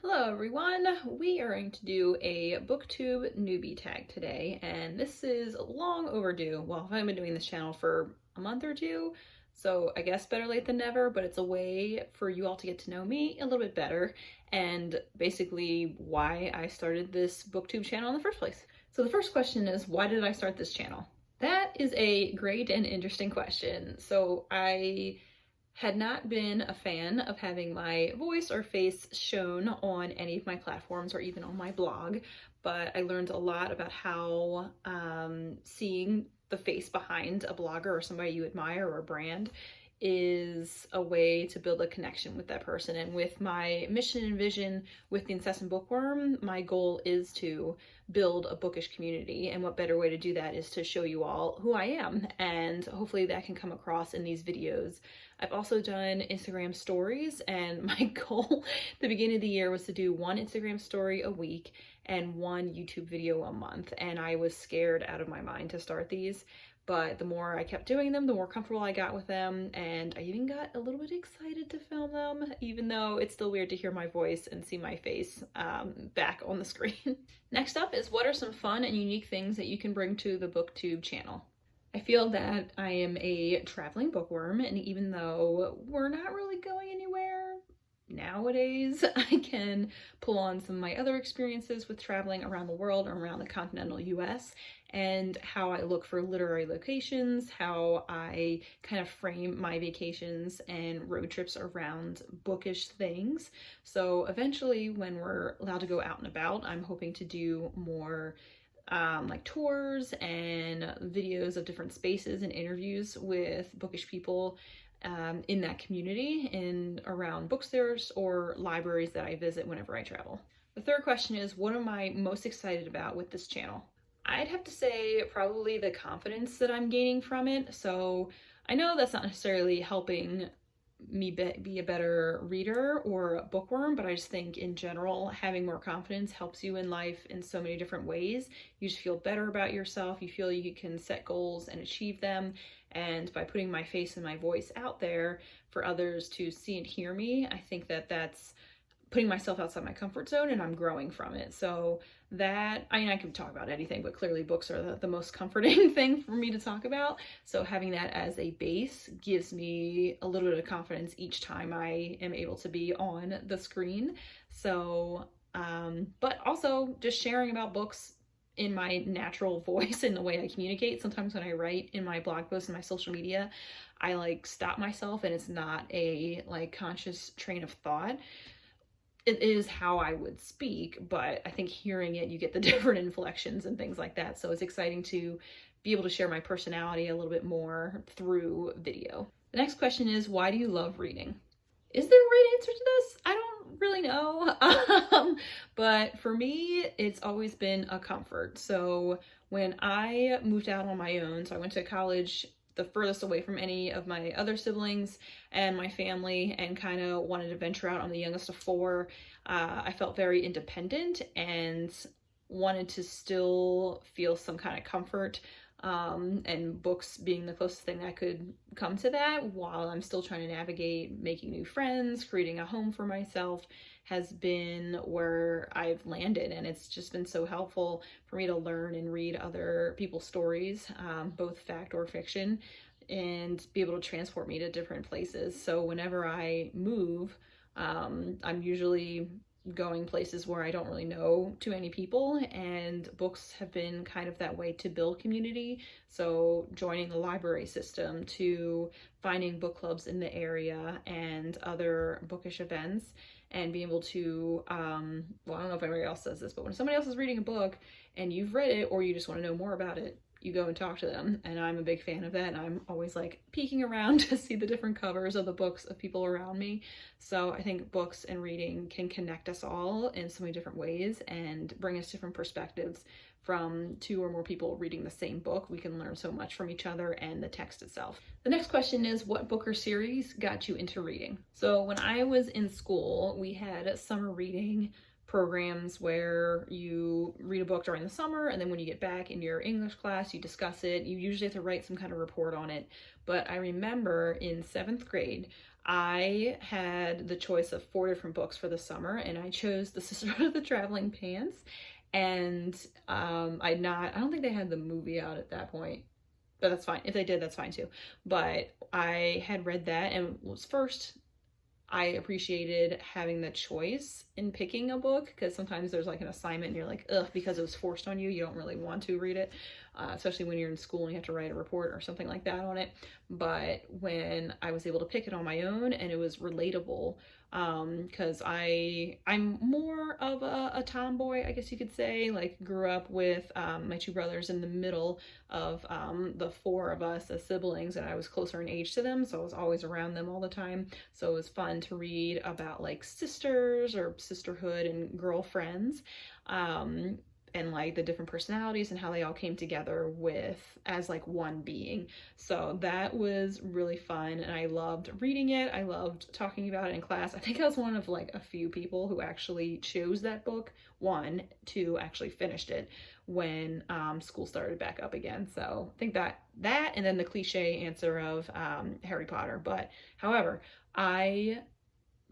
Hello everyone, we are going to do a BookTube Newbie Tag today, and this is long overdue. Well, I've been doing this channel for a month or two, so I guess better late than never, but it's a way for you all to get to know me a little bit better, and basically why I started this BookTube channel in the first place. So the first question is, why did I start this channel? That is a great and interesting question. So I had not been a fan of having my voice or face shown on any of my platforms or even on my blog, but I learned a lot about how seeing the face behind a blogger or somebody you admire or a brand is a way to build a connection with that person. And with my mission and vision with the Incessant Bookworm, my goal is to build a bookish community. And what better way to do that is to show you all who I am. And hopefully that can come across in these videos. I've also done Instagram stories, and my goal at the beginning of the year was to do one Instagram story a week and one YouTube video a month. And I was scared out of my mind to start these. But the more I kept doing them, the more comfortable I got with them, and I even got a little bit excited to film them, even though it's still weird to hear my voice and see my face back on the screen. Next up is, what are some fun and unique things that you can bring to the BookTube channel? I feel that I am a traveling bookworm, and even though we're not really going anywhere nowadays, I can pull on some of my other experiences with traveling around the world or around the continental US, and how I look for literary locations, how I kind of frame my vacations and road trips around bookish things. So eventually, when we're allowed to go out and about, I'm hoping to do more like tours and videos of different spaces and interviews with bookish people in that community and around bookstores or libraries that I visit whenever I travel. The third question is, what am I most excited about with this channel? I'd have to say probably the confidence that I'm gaining from it. So I know that's not necessarily helping me be a better reader or a bookworm, but I just think in general, having more confidence helps you in life in so many different ways. You just feel better about yourself. You feel you can set goals and achieve them. And by putting my face and my voice out there for others to see and hear me, I think that that's putting myself outside my comfort zone, and I'm growing from it. So that, I mean, I could talk about anything, but clearly books are the most comforting thing for me to talk about. So having that as a base gives me a little bit of confidence each time I am able to be on the screen. So, but also just sharing about books in my natural voice and the way I communicate. Sometimes when I write in my blog posts and my social media, I like stop myself, and it's not a like conscious train of thought. It is how I would speak, but I think hearing it, you get the different inflections and things like that. So it's exciting to be able to share my personality a little bit more through video. The next question is, why do you love reading? Is there a right answer to this? I don't really know. But for me, it's always been a comfort. So when I moved out on my own, so I went to college the furthest away from any of my other siblings and my family, and kind of wanted to venture out. I'm the youngest of four. I felt very independent and wanted to still feel some kind of comfort, and books being the closest thing I could come to that, while I'm still trying to navigate making new friends, creating a home for myself, has been where I've landed. And it's just been so helpful for me to learn and read other people's stories, both fact or fiction, and be able to transport me to different places. So whenever I move, I'm usually going places where I don't really know too many people, and books have been kind of that way to build community. So joining the library system, to finding book clubs in the area and other bookish events, and being able to, well, I don't know if anybody else does this, but when somebody else is reading a book and you've read it, or you just want to know more about it, you go and talk to them. And I'm a big fan of that. And I'm always like peeking around to see the different covers of the books of people around me. So I think books and reading can connect us all in so many different ways and bring us different perspectives. From two or more people reading the same book, we can learn so much from each other and the text itself. The next question is, what book or series got you into reading? So when I was in school, we had summer reading programs where you read a book during the summer, and then when you get back in your English class, you discuss it. You usually have to write some kind of report on it. But I remember in 7th grade, I had the choice of 4 different books for the summer, and I chose The Sisterhood of the Traveling Pants. And I don't think they had the movie out at that point, but that's fine. If they did, that's fine too. But I had read that and was first, I appreciated having the choice in picking a book, because sometimes there's like an assignment and you're like, ugh, because it was forced on you, you don't really want to read it, especially when you're in school and you have to write a report or something like that on it. But when I was able to pick it on my own and it was relatable, because I'm more of a tomboy, I guess you could say. Like, grew up with my 2 brothers in the middle of the 4 of us as siblings, and I was closer in age to them, so I was always around them all the time. So it was fun to read about like sisters or sisterhood and girlfriends, and like the different personalities and how they all came together as like one being. So that was really fun, and I loved reading it. I loved talking about it in class. I think I was one of like a few people who actually chose that book, one, to actually finished it when school started back up again. So I think that and then the cliche answer of Harry Potter. But however, I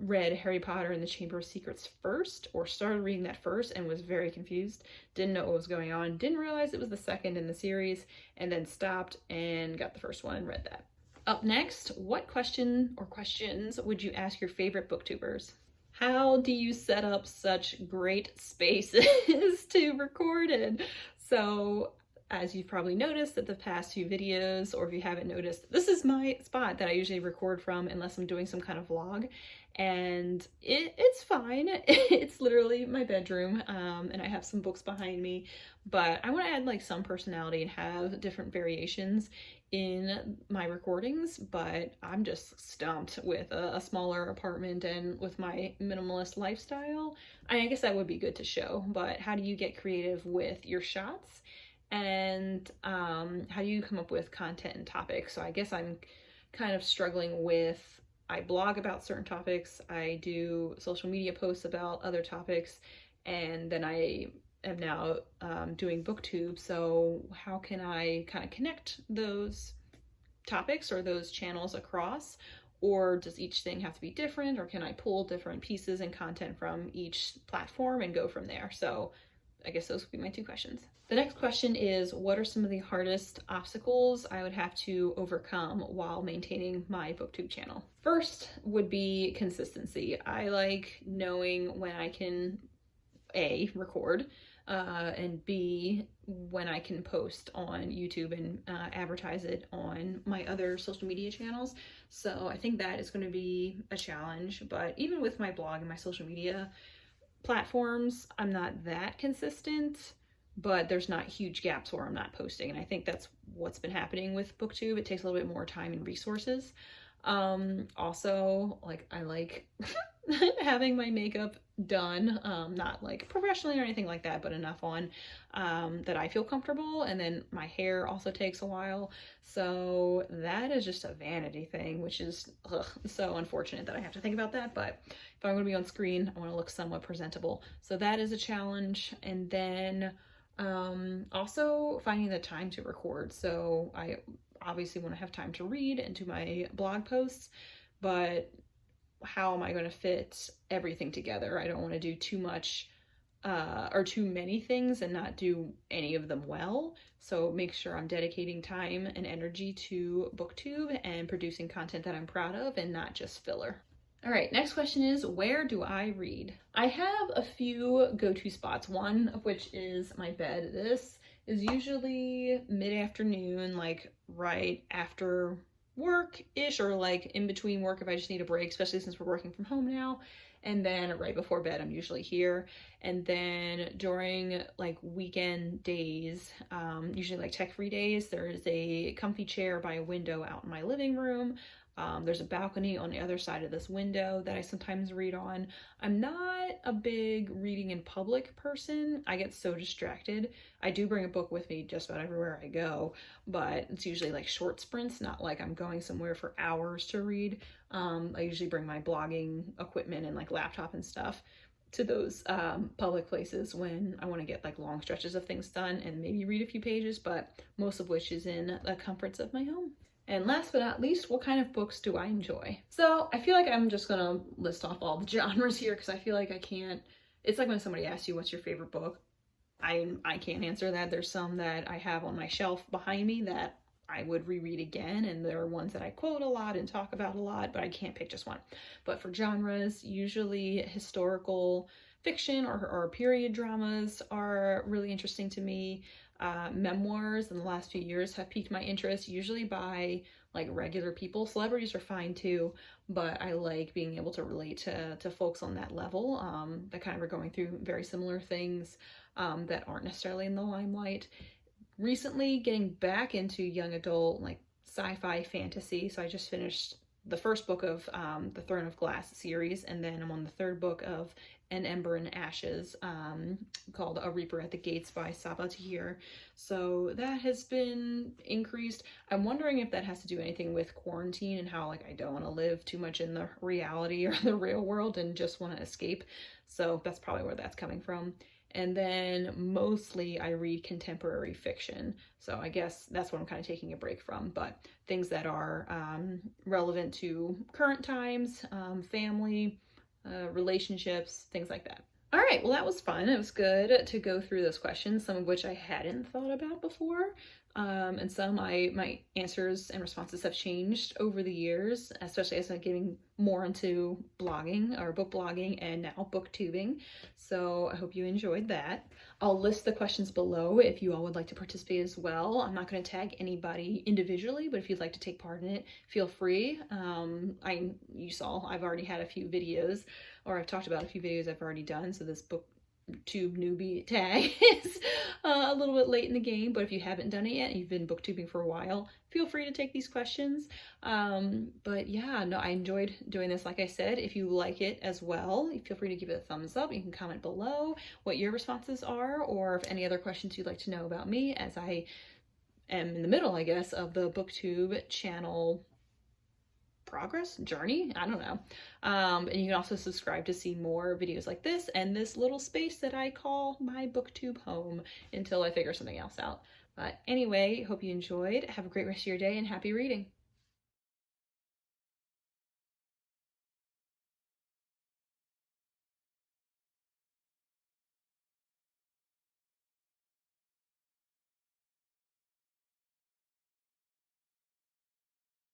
read Harry Potter and the Chamber of Secrets first, or started reading that first, and was very confused. Didn't know what was going on. Didn't realize it was the second in the series, and then stopped and got the first one and read that. Up next, what question or questions would you ask your favorite booktubers? How do you set up such great spaces to record in? So, as you've probably noticed at the past few videos, or if you haven't noticed, this is my spot that I usually record from unless I'm doing some kind of vlog. And it's fine. It's literally my bedroom, and I have some books behind me, but I want to add like some personality and have different variations in my recordings. But I'm just stumped with a smaller apartment and with my minimalist lifestyle. I guess that would be good to show, but how do you get creative with your shots? And how do you come up with content and topics? So I guess I'm kind of struggling with, I blog about certain topics, I do social media posts about other topics, and then I am now doing BookTube. So how can I kind of connect those topics or those channels across? Or does each thing have to be different? Or can I pull different pieces and content from each platform and go from there? So I guess those would be my 2 questions. The next question is, what are some of the hardest obstacles I would have to overcome while maintaining my BookTube channel? First would be consistency. I like knowing when I can A, record, and B, when I can post on YouTube and advertise it on my other social media channels. So I think that is going to be a challenge. But even with my blog and my social media platforms, I'm not that consistent, but there's not huge gaps where I'm not posting. And I think that's what's been happening with BookTube. It takes a little bit more time and resources. Also, like, I like having my makeup done, not like professionally or anything like that, but enough on that I feel comfortable. And then my hair also takes a while. So that is just a vanity thing, which is so unfortunate that I have to think about that. But if I'm going to be on screen, I want to look somewhat presentable. So that is a challenge. And then also finding the time to record. So I obviously want to have time to read and do my blog posts, but how am I going to fit everything together? I don't want to do too much or too many things and not do any of them well. So make sure I'm dedicating time and energy to BookTube and producing content that I'm proud of and not just filler. All right, next question is, where do I read? I have a few go-to spots, one of which is my bed. This is usually mid-afternoon, like right after work-ish, or like in between work if I just need a break, especially since we're working from home now. And then right before bed, I'm usually here. And then during like weekend days, usually like tech-free days, there is a comfy chair by a window out in my living room. There's a balcony on the other side of this window that I sometimes read on. I'm not a big reading in public person. I get so distracted. I do bring a book with me just about everywhere I go, but it's usually like short sprints, not like I'm going somewhere for hours to read. I usually bring my blogging equipment and like laptop and stuff to those public places when I want to get like long stretches of things done and maybe read a few pages, but most of which is in the comforts of my home. And last but not least, what kind of books do I enjoy? So I feel like I'm just gonna list off all the genres here because I feel like I can't, it's like when somebody asks you what's your favorite book. I can't answer that. There's some that I have on my shelf behind me that I would reread again, and there are ones that I quote a lot and talk about a lot, but I can't pick just one. But for genres, usually historical fiction or period dramas are really interesting to me. Memoirs in the last few years have piqued my interest, usually by like regular people. Celebrities are fine too, but I like being able to relate to folks on that level that kind of are going through very similar things that aren't necessarily in the limelight. Recently getting back into young adult like sci-fi fantasy, so I just finished the first book of the Throne of Glass series, and then I'm on the third book of An Ember in Ashes, called A Reaper at the Gates by Saba Tahir. So that has been increased. I'm wondering if that has to do anything with quarantine and how like I don't want to live too much in the reality or the real world and just want to escape. So that's probably where that's coming from. And then mostly I read contemporary fiction. So I guess that's what I'm kind of taking a break from, but things that are relevant to current times, family, relationships, things like that. All right, well, that was fun. It was good to go through those questions, some of which I hadn't thought about before. And some my answers and responses have changed over the years, especially as I'm getting more into blogging or book blogging and now booktubing. So I hope you enjoyed that. I'll list the questions below if you all would like to participate as well. I'm not going to tag anybody individually, but if you'd like to take part in it, feel free. You saw I've already had a few videos, or I've talked about a few videos I've already done. So this BookTube Newbie Tag is a little bit late in the game, but if you haven't done it yet and you've been booktubing for a while, feel free to take these questions. But yeah, no, I enjoyed doing this. Like I said, if you like it as well, feel free to give it a thumbs up. You can comment below what your responses are, or if any other questions you'd like to know about me, as I am in the middle, I guess, of the BookTube channel journey, I don't know. And you can also subscribe to see more videos like this and this little space that I call my BookTube home until I figure something else out. But anyway, hope you enjoyed. Have a great rest of your day and happy reading.